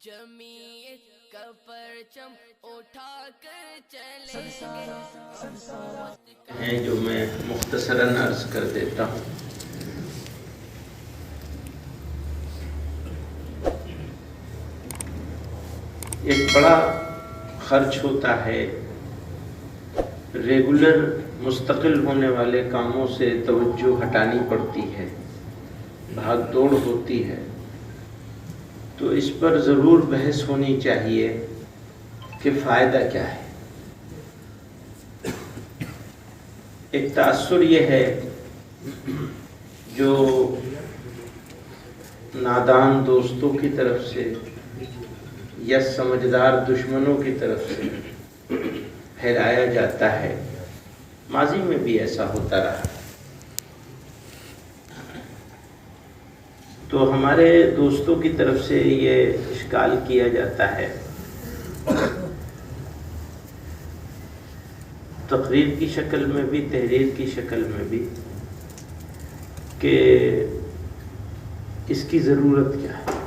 جمعیت کا پرچم اٹھا کر چلیں ہیں جو میں مختصراً عرض کر دیتا ہوں۔ ایک بڑا خرچ ہوتا ہے ریگولر مستقل ہونے والے کاموں سے توجہ ہٹانی پڑتی ہے، بھاگ دوڑ ہوتی ہے، تو اس پر ضرور بحث ہونی چاہیے کہ فائدہ کیا ہے۔ ایک تاثر یہ ہے جو نادان دوستوں کی طرف سے یا سمجھدار دشمنوں کی طرف سے پھیلایا جاتا ہے، ماضی میں بھی ایسا ہوتا رہا، تو ہمارے دوستوں کی طرف سے یہ اشکال کیا جاتا ہے، تقریر کی شکل میں بھی، تحریر کی شکل میں بھی، کہ اس کی ضرورت کیا ہے۔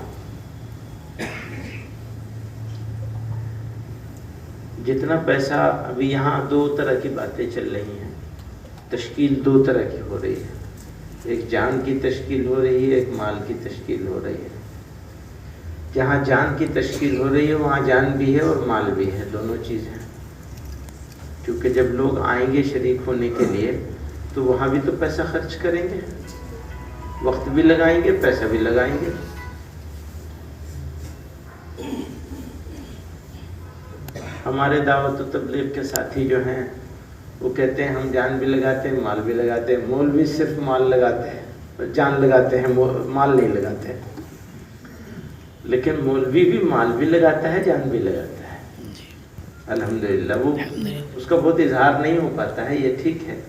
جتنا پیسہ ابھی یہاں دو طرح کی باتیں چل رہی ہیں، تشکیل دو طرح کی ہو رہی ہے، ایک جان کی تشکیل ہو رہی ہے، ایک مال کی تشکیل ہو رہی ہے۔ جہاں جان کی تشکیل ہو رہی ہے وہاں جان بھی ہے اور مال بھی ہے، دونوں چیزیں ہیں، کیونکہ جب لوگ آئیں گے شریک ہونے کے لیے تو وہاں بھی تو پیسہ خرچ کریں گے، وقت بھی لگائیں گے، پیسہ بھی لگائیں گے۔ ہمارے دعوت و تبلیغ کے ساتھی جو ہیں وہ کہتے ہیں ہم جان بھی لگاتے ہیں، مال بھی لگاتے ہیں۔ مولوی صرف مال لگاتے ہیں، جان لگاتے ہیں، مال نہیں لگاتے ہیں، لیکن مولوی بھی مال بھی لگاتا ہے، جان بھی لگاتا ہے، الحمدللہ۔ وہ اس کا بہت اظہار نہیں ہو پاتا ہے، یہ ٹھیک ہے۔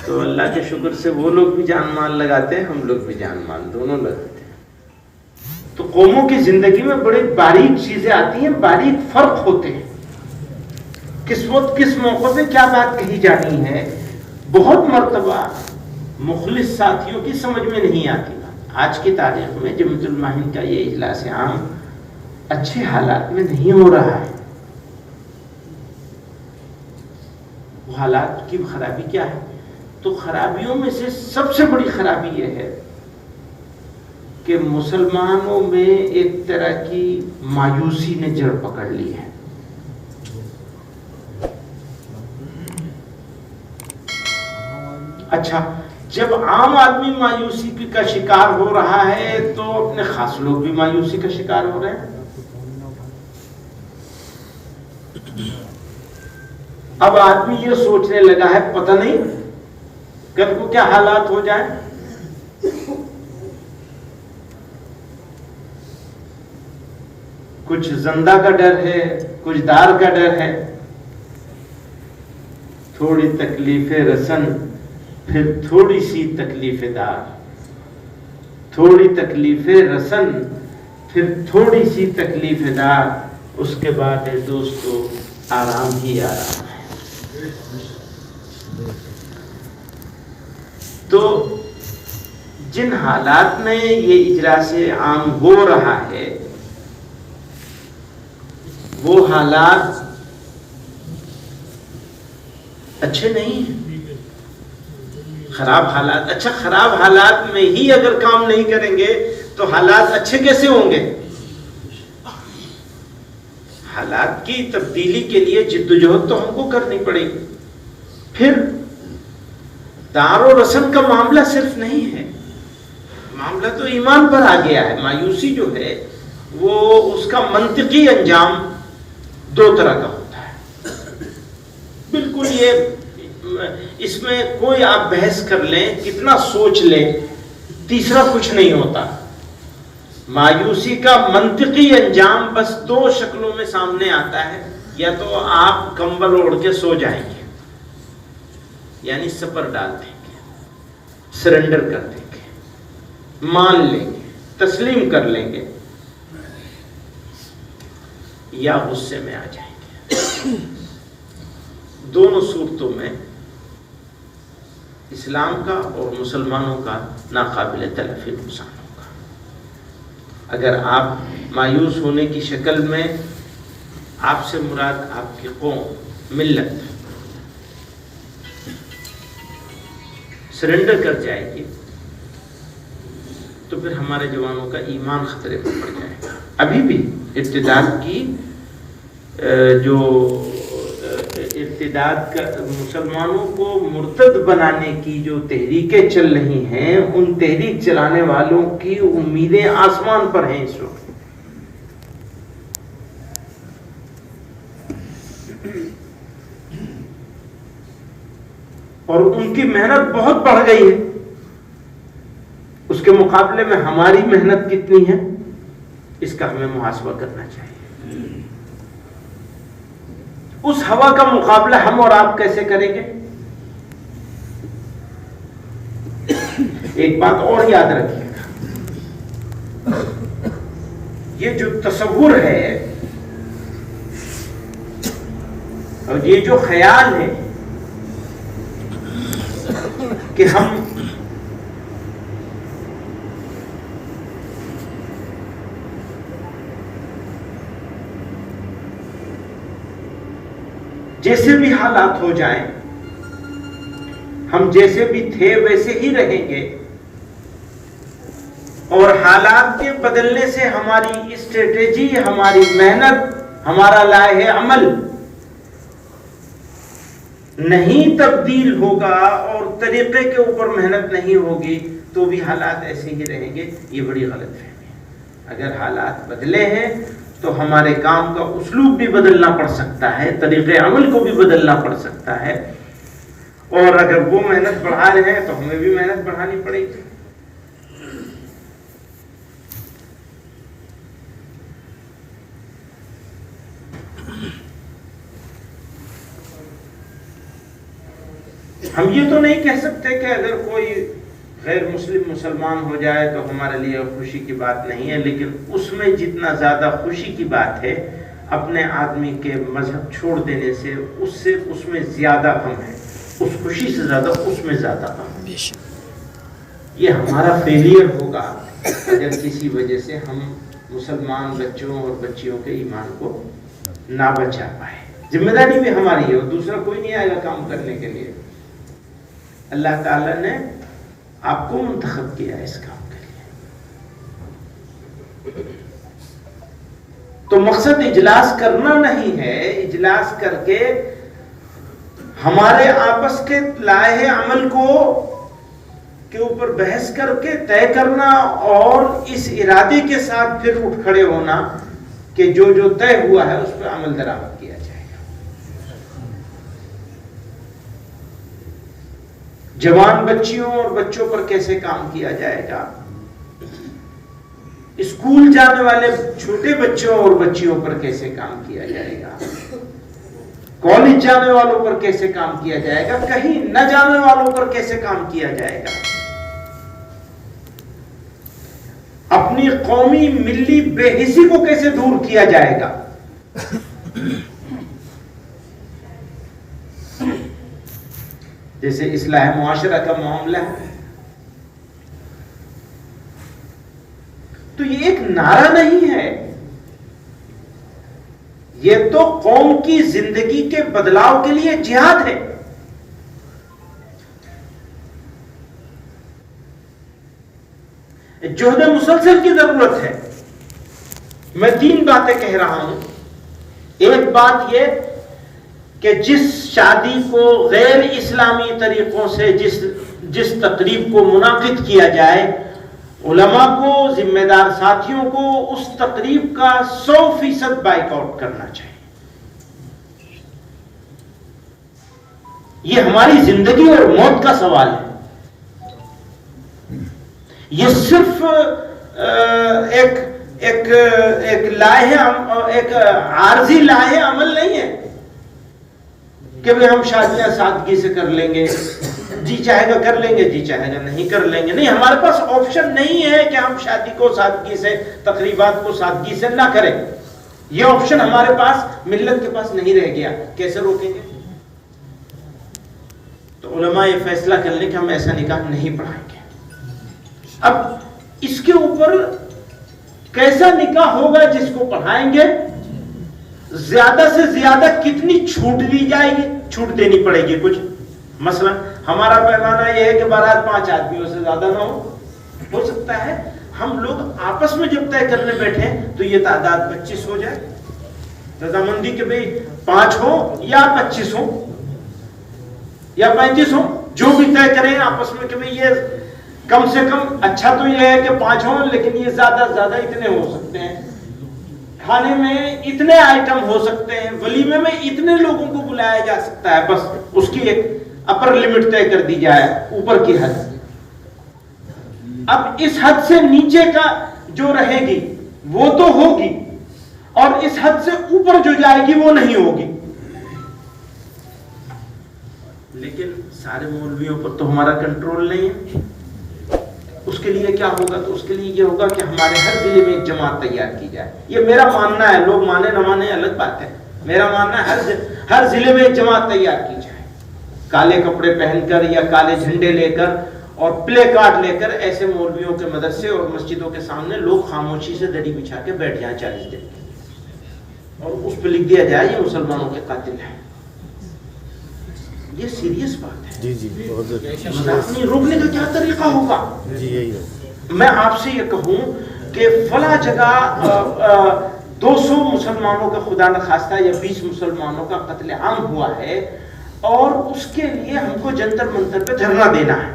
تو اللہ کے شکر سے وہ لوگ بھی جان مال لگاتے ہیں، ہم لوگ بھی جان مال دونوں لگاتے ہیں۔ تو قوموں کی زندگی میں بڑی باریک چیزیں آتی ہیں، باریک فرق ہوتے ہیں، کس وقت کس موقع پہ کیا بات کہی جانی ہے، بہت مرتبہ مخلص ساتھیوں کی سمجھ میں نہیں آتی بات۔ آج کی تاریخ میں جمعیت الماہرین کا یہ اجلاس عام اچھے حالات میں نہیں ہو رہا ہے۔ وہ حالات کی خرابی کیا ہے؟ تو خرابیوں میں سے سب سے بڑی خرابی یہ ہے کہ مسلمانوں میں ایک طرح کی مایوسی نے جڑ پکڑ لی ہے۔ اچھا، جب عام آدمی مایوسی کا شکار ہو رہا ہے تو اپنے خاص لوگ بھی مایوسی کا شکار ہو رہے ہیں۔ اب آدمی یہ سوچنے لگا ہے پتہ نہیں کل کو کیا حالات ہو جائیں۔ کچھ زندہ کا ڈر ہے، کچھ دار کا ڈر ہے۔ تھوڑی تکلیف رسن پھر تھوڑی سی تکلیف دار، تھوڑی تکلیف رسن پھر تھوڑی سی تکلیف دار، اس کے بعد ہے دوستو آرام ہی آرام ہے۔ تو جن حالات میں یہ اجلاس عام ہو رہا ہے وہ حالات اچھے نہیں ہیں، خراب حالات۔ اچھا، خراب حالات میں ہی اگر کام نہیں کریں گے تو حالات اچھے کیسے ہوں گے؟ حالات کی تبدیلی کے لیے جدوجہد تو ہم کو کرنی پڑے گی۔ پھر دار و رسن کا معاملہ صرف نہیں ہے، معاملہ تو ایمان پر آ گیا ہے۔ مایوسی جو ہے وہ اس کا منطقی انجام دو طرح کا ہوتا ہے، بالکل یہ اس میں کوئی آپ بحث کر لیں، کتنا سوچ لیں، تیسرا کچھ نہیں ہوتا۔ مایوسی کا منطقی انجام بس دو شکلوں میں سامنے آتا ہے، یا تو آپ کمبل اوڑھ کے سو جائیں گے، یعنی سپر ڈال دیں گے، سرنڈر کر دیں گے، مان لیں گے، تسلیم کر لیں گے، یا غصے میں آ جائیں گے۔ دونوں صورتوں میں اسلام کا اور مسلمانوں کا ناقابل تلافی نقصان ہوگا۔ اگر آپ مایوس ہونے کی شکل میں آپ سے مراد آپ کی قوم، ملت سرنڈر کر جائے گی تو پھر ہمارے جوانوں کا ایمان خطرے میں پڑ جائے گا۔ ابھی بھی ارتداد کی جو ارتداد کا مسلمانوں کو مرتد بنانے کی جو تحریکیں چل رہی ہیں، ان تحریک چلانے والوں کی امیدیں آسمان پر ہیں اس وقت۔ اور ان کی محنت بہت بڑھ گئی ہے، اس کے مقابلے میں ہماری محنت کتنی ہے اس کا ہمیں محاسبہ کرنا چاہیے۔ اس ہوا کا مقابلہ ہم اور آپ کیسے کریں گے؟ ایک بات اور یاد رکھیے گا، یہ جو تصور ہے اور یہ جو خیال ہے کہ ہم جیسے بھی حالات ہو جائیں، ہم جیسے بھی تھے ویسے ہی رہیں گے، اور حالات کے بدلنے سے ہماری اسٹریٹجی، ہماری محنت، ہمارا لائحہ عمل نہیں تبدیل ہوگا اور طریقے کے اوپر محنت نہیں ہوگی تو بھی حالات ایسے ہی رہیں گے، یہ بڑی غلط فہمی ہے۔ اگر حالات بدلے ہیں تو ہمارے کام کا اسلوب بھی بدلنا پڑ سکتا ہے، طریقے عمل کو بھی بدلنا پڑ سکتا ہے، اور اگر وہ محنت بڑھا رہے ہیں تو ہمیں بھی محنت بڑھانی پڑے گی۔ ہم یہ تو نہیں کہہ سکتے کہ اگر کوئی غیر مسلم مسلمان ہو جائے تو ہمارے لیے خوشی کی بات نہیں ہے، لیکن اس میں جتنا زیادہ خوشی کی بات ہے اپنے آدمی کے مذہب چھوڑ دینے سے اس میں زیادہ غم ہے، اس خوشی سے زیادہ اس میں زیادہ غم ہے۔ یہ ہمارا فیلئر ہوگا اگر کسی وجہ سے ہم مسلمان بچوں اور بچیوں کے ایمان کو نہ بچا پائے۔ ذمہ داری بھی ہماری ہے، اور دوسرا کوئی نہیں آئے گا کام کرنے کے لیے۔ اللہ تعالیٰ نے آپ کو منتخب کیا ہے اس کام کے لیے۔ تو مقصد اجلاس کرنا نہیں ہے، اجلاس کر کے ہمارے آپس کے لائحہ عمل کے اوپر بحث کر کے طے کرنا، اور اس ارادے کے ساتھ پھر اٹھ کھڑے ہونا کہ جو جو طے ہوا ہے اس پہ عمل درآمد کیا جائے گا۔ جوان بچیوں اور بچوں پر کیسے کام کیا جائے گا، اسکول جانے والے چھوٹے بچوں اور بچیوں پر کیسے کام کیا جائے گا، کالج جانے والوں پر کیسے کام کیا جائے گا، کہیں نہ جانے والوں پر کیسے کام کیا جائے گا، اپنی قومی ملی بے حسی کو کیسے دور کیا جائے گا۔ جیسے اصلاح معاشرہ کا معاملہ ہے، تو یہ ایک نعرہ نہیں ہے، یہ تو قوم کی زندگی کے بدلاؤ کے لیے جہاد ہے۔ جہد مسلسل کی ضرورت ہے۔ میں 3 باتیں کہہ رہا ہوں۔ ایک بات یہ کہ جس شادی کو غیر اسلامی طریقوں سے جس تقریب کو منعقد کیا جائے، علماء کو، ذمہ دار ساتھیوں کو اس تقریب کا 100% بائیک آؤٹ کرنا چاہیے۔ یہ ہماری زندگی اور موت کا سوال ہے۔ یہ صرف ایک عارضی لائحہ عمل نہیں ہے کہ ہم شادیاں سادگی سے کر لیں گے، جی چاہے گا کر لیں گے، جی چاہے گا نہیں کر لیں گے۔ نہیں، ہمارے پاس آپشن نہیں ہے کہ ہم شادی کو سادگی سے، تقریبات کو سادگی سے نہ کریں۔ یہ آپشن ہمارے پاس، ملت کے پاس نہیں رہ گیا۔ کیسے روکیں گے؟ تو علماء یہ فیصلہ کر لیں کہ ہم ایسا نکاح نہیں پڑھائیں گے۔ اب اس کے اوپر کیسا نکاح ہوگا جس کو پڑھائیں گے؟ زیادہ سے زیادہ کتنی چھوٹ دی جائے گی؟ چھوٹ دینی پڑے گی کچھ. مثلا ہمارا پیمانہ یہ ہے کہ بارات 5 آدمیوں سے زیادہ نہ ہو سکتا ہے. ہم لوگ آپس میں جب طے کرنے بیٹھے تو یہ تعداد 25 ہو جائے. رضامندی کہ بھئی 5 ہو یا 25 ہو یا 35 ہو، جو بھی طے کریں آپس میں کہ بھئی یہ کم سے کم اچھا تو یہ ہے کہ 5 ہوں، لیکن یہ زیادہ زیادہ اتنے ہو سکتے ہیں، کھانے میں اتنے آئٹم ہو سکتے ہیں، ولیمے میں اتنے لوگوں کو بلایا جا سکتا ہے. بس اس کی ایک اپر لمٹ طے کر دی جائے، اوپر کی حد. اب اس حد سے نیچے کا جو رہے گی وہ تو ہوگی، اور اس حد سے اوپر جو جائے گی وہ نہیں ہوگی. لیکن سارے مولویوں پر تو ہمارا کنٹرول نہیں ہے. اس کے لیے کیا ہوگا؟ تو اس کے لیے یہ ہوگا کہ ہمارے ہر ضلع میں ایک جماعت تیار کی جائے. یہ میرا ماننا ہے، لوگ مانے نہ مانے الگ بات ہے. میرا ماننا ہے ہر ضلع میں ایک جماعت تیار کی جائے، کالے کپڑے پہن کر یا کالے جھنڈے لے کر اور پلے کارڈ لے کر ایسے مولویوں کے مدرسے اور مسجدوں کے سامنے لوگ خاموشی سے دڑی بچھا کے بیٹھ جائیں 40 دن، اور اس پہ لکھ دیا جائے یہ مسلمانوں کے قاتل ہیں. یہ سیریس بات ہے. جی بہت اپنی روکنے کا کیا طریقہ ہوگا؟ جی یہی ہے. میں آپ سے یہ کہوں کہ فلاں جگہ 200 مسلمانوں کا خدا نخواستہ یا 20 مسلمانوں کا قتل عام ہوا ہے، اور اس کے لیے ہم کو جنتر منتر پہ دھرنا دینا ہے.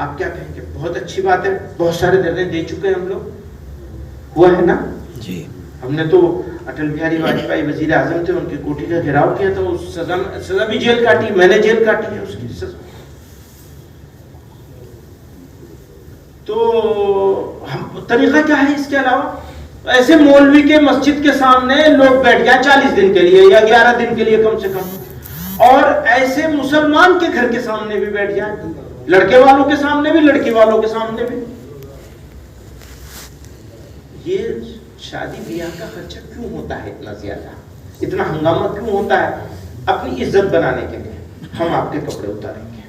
آپ کیا کہیں گے؟ بہت اچھی بات ہے، بہت سارے دھرنے دے چکے ہیں ہم لوگ، ہوا ہے نا جی. ہم نے تو اٹل بہاری واجپئی وزیر اعظم تھے، ان کی کوٹھی کا گھیراؤ کیا تھا، اس سزا بھی جیل کاٹی، میں نے جیل کاٹی ہے اس کی سزا. تو طریقہ کیا ہے اس کے علاوہ؟ ایسے مولوی کے مسجد کے سامنے لوگ بیٹھ جائیں 40 دن کے لیے یا 11 دن کے لیے کم سے کم، اور ایسے مسلمان کے گھر کے سامنے بھی بیٹھ جائیں، لڑکے والوں کے سامنے بھی لڑکی والوں کے سامنے بھی. یہ شادی بیاہ کا خرچہ کیوں ہوتا ہے اتنا زیادہ؟ اتنا ہنگامہ کیوں ہوتا ہے؟ اپنی عزت بنانے کے لیے ہم آپ کے کپڑے اتاریں گے.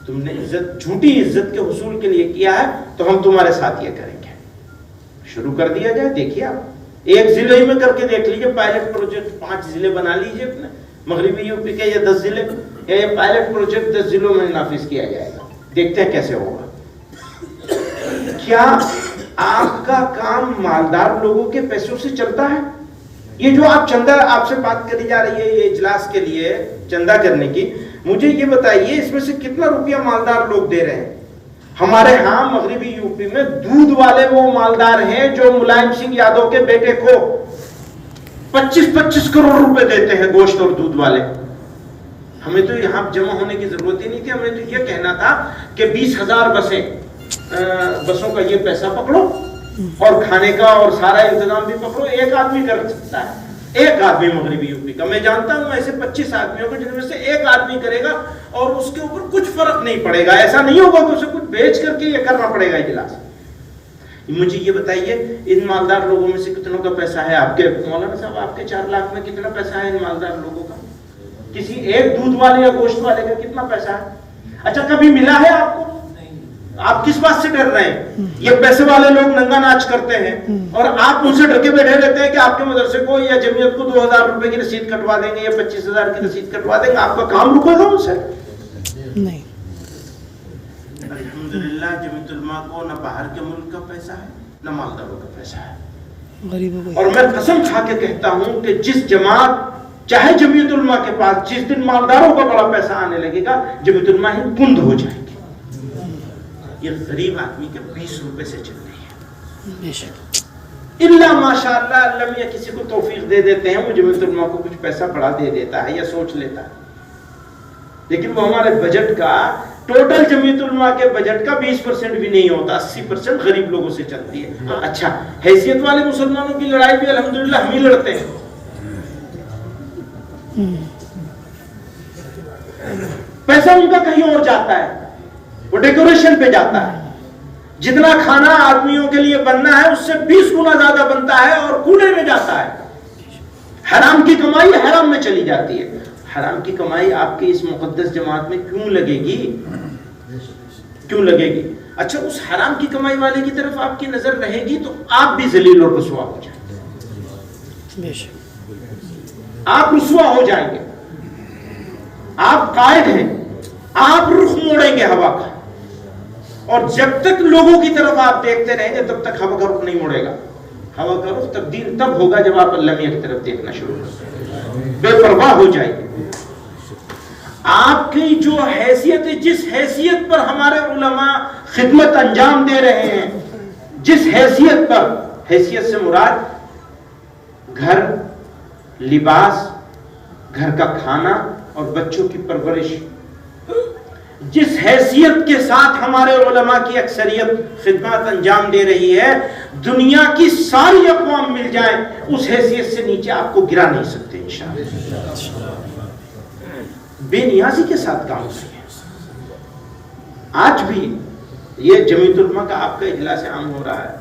تم نے عزت، جھوٹی عزت کے حصول کے لیے کیا ہے تو ہم تمہارے ساتھ یہ کریں گے. شروع کر دیا جائے. دیکھیے آپ ایک ضلع ہی میں کر کے دیکھ لیجیے، پائلٹ پروجیکٹ 5 ضلع بنا لیجیے اپنے مغربی یو پی کے، یا 10 ضلع، یا یہ پائلٹ پروجیکٹ 10 ضلعوں میں نافذ کیا جائے گا. دیکھتے ہیں کیسے ہوگا. کیا آپ کا کام مالدار لوگوں کے پیسوں سے چلتا ہے؟ یہ جو آپ چندہ، آپ سے بات کری جا رہی ہے یہ اجلاس کے لیے چندہ کرنے کی، مجھے یہ بتائیے اس میں سے کتنا روپیہ مالدار لوگ دے رہے ہیں؟ ہمارے ہاں مغربی یو پی میں دودھ والے وہ مالدار ہیں جو ملائم سنگھ یادو کے بیٹے کو 25-25 کروڑ روپے دیتے ہیں، گوشت اور دودھ والے. ہمیں تو یہاں جمع ہونے کی ضرورت ہی نہیں تھی. ہمیں تو یہ کہنا تھا کہ 20,000 بسوں کا یہ پیسہ پکڑو اور کھانے کا اور سارا انتظام بھی پکڑو. ایک آدمی کر سکتا ہے، ایک آدمی مغربی یو پی کا. میں جانتا ہوں ایسے 25 آدمیوں کو جن میں سے ایک آدمی کرے گا اور اس کے اوپر کچھ فرق نہیں پڑے گا. ایسا نہیں ہوگا کہ اسے کچھ بیچ کر کے یہ کرنا پڑے گا اجلاس. مجھے یہ بتائیے ان مالدار لوگوں میں سے کتنوں کا پیسہ ہے؟ آپ کے مولانا صاحب آپ کے 4 لاکھ میں کتنا پیسہ ہے ان مالدار لوگوں کا؟ کسی ایک دودھ والے یا گوشت والے کا کتنا پیسہ ہے؟ اچھا کبھی ملا ہے آپ کو؟ آپ کس بات سے ڈر رہے ہیں؟ یہ پیسے والے لوگ ننگا ناچ کرتے ہیں اور آپ ان سے ڈر کے بیٹھے رہتے ہیں کہ آپ کے مدرسے کو یا جمعیت کو 2,000 روپے کی رسید کٹوا دیں گے یا 25,000 کی رسید کٹوا دیں گے. آپ کا کام رکے گا ان سے؟ نہیں. الحمدللہ جمعیت علماء کو نہ باہر کے ملک کا پیسہ ہے نہ مالداروں کا پیسہ ہے. غریبوں کو. اور میں قسم کھا کے کہتا ہوں کہ جس جماعت، چاہے جمعیت علماء کے پاس جس دن مالداروں کا بڑا پیسہ آنے لگے گا، جمعیت علماء ہی بند ہو جائے گی. یہ غریب آدمی کے 20 روپے سے چل رہی ہے. بے شک. اللہ ماشاءاللہ اللہ میاں کسی کو توفیق دے دیتے ہیں، وہ جمعیت علماء کو کچھ پیسہ بڑا دے دیتا ہے یا سوچ لیتا ہے، لیکن وہ ہمارے بجٹ کا، ٹوٹل جمعیت علماء کے بجٹ کا 20% بھی نہیں ہوتا. 80% غریب لوگوں سے چلتی ہے. اچھا حیثیت والے مسلمانوں کی لڑائی بھی الحمدللہ ہم ہی لڑتے ہیں. پیسہ ان کا کہیں اور جاتا ہے، وہ ڈیکوریشن پہ جاتا ہے. جتنا کھانا آدمیوں کے لیے بننا ہے اس سے 20 گنا زیادہ بنتا ہے اور کوڑے میں جاتا ہے. حرام کی کمائی حرام میں چلی جاتی ہے. حرام کی کمائی آپ کی اس مقدس جماعت میں کیوں لگے گی؟ کیوں لگے گی؟ اچھا اس حرام کی کمائی والے کی طرف آپ کی نظر رہے گی تو آپ بھی ذلیل اور رسوا ہو جائیں گے، بے شک آپ رسوا ہو جائیں گے، آپ قائد ہیں، آپ رخ موڑیں گے ہوا کا، اور جب تک لوگوں کی طرف آپ دیکھتے رہیں گے تب تک ہوا کا رخ نہیں موڑے گا. ہوا کا رخ تبدیل تب ہوگا جب آپ اللہ میاں کی طرف دیکھنا شروع کریں، بے پرواہ ہو جائیں گے. آپ کی جو حیثیت ہے، جس حیثیت پر ہمارے علماء خدمت انجام دے رہے ہیں، جس حیثیت پر، حیثیت سے مراد گھر، لباس، گھر کا کھانا اور بچوں کی پرورش، جس حیثیت کے ساتھ ہمارے علماء کی اکثریت خدمات انجام دے رہی ہے، دنیا کی ساری اقوام مل جائیں اس حیثیت سے نیچے آپ کو گرا نہیں سکتے انشاءاللہ. بے نیازی کے ساتھ کام کریں. آج بھی یہ جمعیت علماء کا آپ کا اجلاس عام ہو رہا ہے،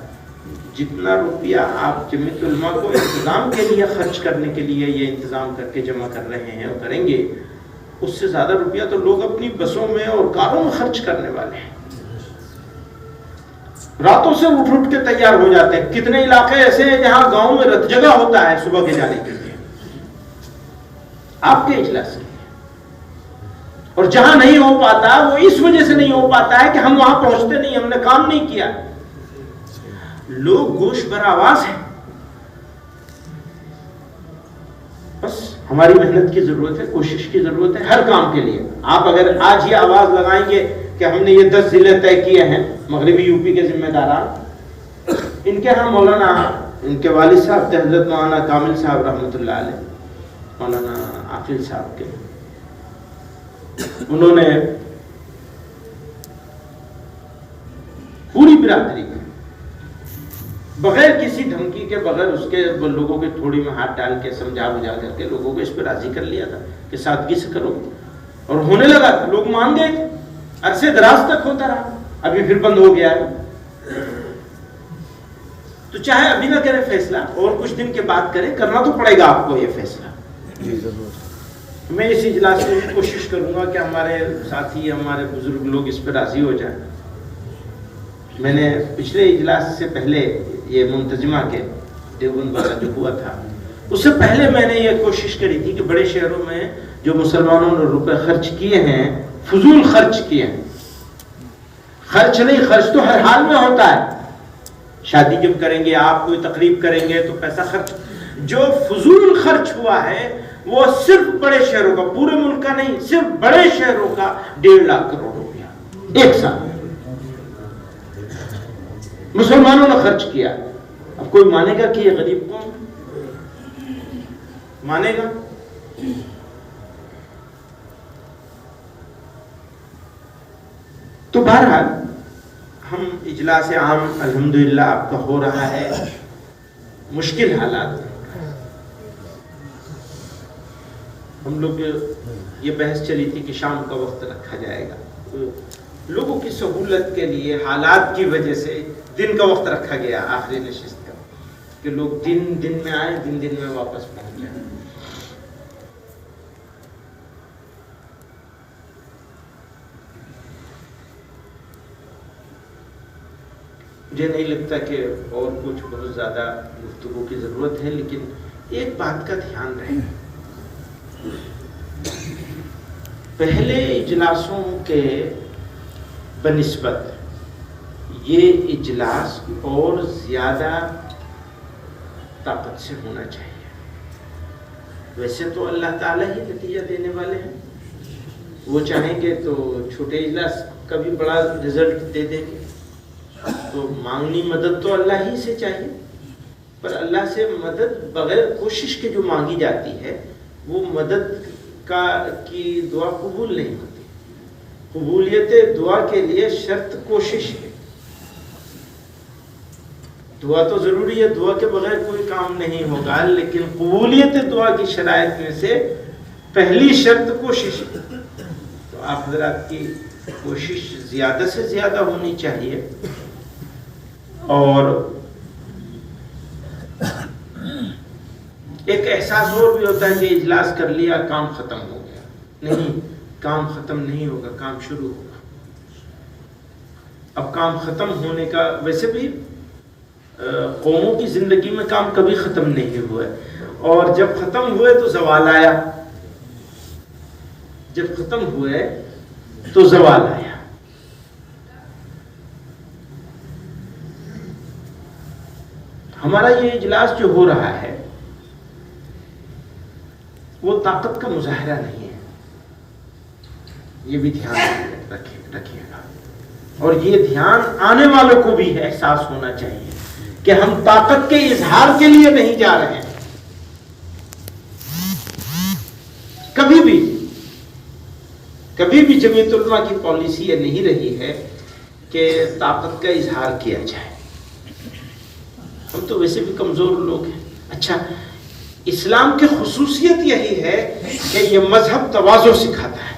جتنا روپیہ آپ جمعیت علماء کو انتظام کے لیے خرچ کرنے کے لیے یہ انتظام کر کے جمع کر رہے ہیں اور کریں گے، اس سے زیادہ روپیہ تو لوگ اپنی بسوں میں اور کاروں میں خرچ کرنے والے ہیں. راتوں سے اٹھ اٹھ کے تیار ہو جاتے ہیں. کتنے علاقے ایسے ہیں جہاں گاؤں میں رت جگہ ہوتا ہے صبح کے جانے کے لیے آپ کے اجلاس سے، اور جہاں نہیں ہو پاتا وہ اس وجہ سے نہیں ہو پاتا ہے کہ ہم وہاں پہنچتے نہیں، ہم نے کام نہیں کیا. لوگ گوش بر آواز ہیں، بس ہماری محنت کی ضرورت ہے، کوشش کی ضرورت ہے ہر کام کے لیے. آپ اگر آج یہ آواز لگائیں گے کہ ہم نے یہ 10 ضلع طے کیے ہیں، مغربی یو پی کے ذمہ داران، ان کے ہاں مولانا، ان کے والد صاحب تھے حضرت مولانا کامل صاحب رحمۃ اللہ علیہ، مولانا عاقل صاحب کے، انہوں نے پوری برادری کو بغیر کسی دھمکی کے، بغیر اس کے لوگوں کے تھوڑی میں ہاتھ ڈال کے سمجھا بجھا کر کے لوگوں کو اس پہ راضی کر لیا تھا کہ سادگی سے کرو، اور ہونے لگا تھا. لوگ مان گئے تھے، عرصے دراز تک ہوتا رہا، ابھی پھر بند ہو گیا ہے. تو چاہے ابھی نہ کرے فیصلہ، اور کچھ دن کے بعد کرے، کرنا تو پڑے گا آپ کو یہ فیصلہ. میں اس اجلاس میں کوشش کروں گا کہ ہمارے ساتھی، ہمارے بزرگ لوگ اس پہ راضی ہو جائیں. میں نے پچھلے اجلاس سے پہلے یہ منتظمہ کے دیوبند والا جو ہوا تھا، اس سے پہلے میں نے یہ کوشش کری تھی کہ بڑے شہروں میں جو مسلمانوں نے روپے خرچ کیے ہیں، فضول خرچ کیے ہیں، خرچ نہیں، خرچ تو ہر حال میں ہوتا ہے. شادی جب کریں گے، آپ کوئی تقریب کریں گے تو پیسہ خرچ، جو فضول خرچ ہوا ہے وہ صرف بڑے شہروں کا، پورے ملک کا نہیں، صرف بڑے شہروں کا 1.5 لاکھ کروڑ روپیہ ایک سال مسلمانوں نے خرچ کیا. اب کوئی مانے گا کہ یہ غریب قوم مانے گا؟ تو بہرحال ہم اجلاس عام الحمدللہ آپ کا ہو رہا ہے، مشکل حالات ہیں. ہم لوگ یہ بحث چلی تھی کہ شام کا وقت رکھا جائے گا، لوگوں کی سہولت کے لیے حالات کی وجہ سے دن کا وقت رکھا گیا آخری نشست کا، کہ لوگ دن میں آئیں، دن میں واپس پہنچ جائیں. مجھے نہیں لگتا کہ اور کچھ بہت زیادہ گفتگو کی ضرورت ہے، لیکن ایک بات کا دھیان رہے، پہلے اجلاسوں کے بنسبت یہ اجلاس اور زیادہ طاقت سے ہونا چاہیے. ویسے تو اللہ تعالیٰ ہی نتیجہ دینے والے ہیں، وہ چاہیں گے تو چھوٹے اجلاس کا بھی بڑا رزلٹ دے دیں گے. تو مانگنی مدد تو اللہ ہی سے چاہیے، پر اللہ سے مدد بغیر کوشش کے جو مانگی جاتی ہے وہ مدد کی دعا قبول نہیں ہوتی. قبولیت دعا کے لیے شرط کوشش ہے. دعا تو ضروری ہے، دعا کے بغیر کوئی کام نہیں ہوگا، لیکن قبولیت دعا کی شرائط میں سے پہلی شرط کوشش ہے. تو آپ حضرات کی کوشش زیادہ سے زیادہ ہونی چاہیے. اور ایک احساس اور بھی ہوتا ہے کہ اجلاس کر لیا کام ختم ہو گیا. نہیں، کام ختم نہیں ہوگا، کام شروع ہوگا. اب کام ختم ہونے کا، ویسے بھی قوموں کی زندگی میں کام کبھی ختم نہیں ہوئے، اور جب ختم ہوئے تو زوال آیا، جب ختم ہوئے تو زوال آیا۔ ہمارا یہ اجلاس جو ہو رہا ہے وہ طاقت کا مظاہرہ نہیں ہے، یہ بھی دھیان رکھیے گا، اور یہ دھیان آنے والوں کو بھی احساس ہونا چاہیے کہ ہم طاقت کے اظہار کے لیے نہیں جا رہے ہیں۔ کبھی بھی جمعیت علماء کی پالیسی یہ نہیں رہی ہے کہ طاقت کا اظہار کیا جائے، ہم تو ویسے بھی کمزور لوگ ہیں۔ اچھا، اسلام کی خصوصیت یہی ہے کہ یہ مذہب تواضع سکھاتا ہے،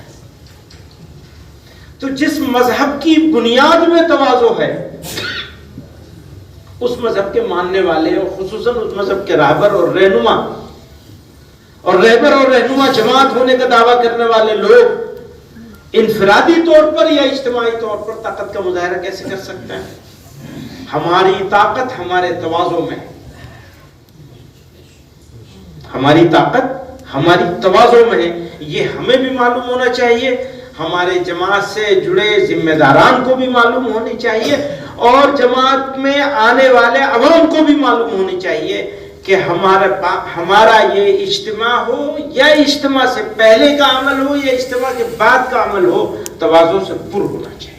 تو جس مذہب کی بنیاد میں تواضع ہے اس مذہب کے ماننے والے، اور خصوصاً اس مذہب کے رہبر اور رہنما جماعت ہونے کا دعویٰ کرنے والے لوگ انفرادی طور پر یا اجتماعی طور پر طاقت کا مظاہرہ کیسے کر سکتے ہیں؟ ہماری طاقت ہمارے تواضع میں ہے، ہماری طاقت ہماری تواضع میں ہے، یہ ہمیں بھی معلوم ہونا چاہیے، ہمارے جماعت سے جڑے ذمہ داران کو بھی معلوم ہونی چاہیے، اور جماعت میں آنے والے عوام کو بھی معلوم ہونی چاہیے کہ ہمارا یہ اجتماع ہو یا اجتماع سے پہلے کا عمل ہو یا اجتماع کے بعد کا عمل ہو، تواضع سے پر ہونا چاہیے۔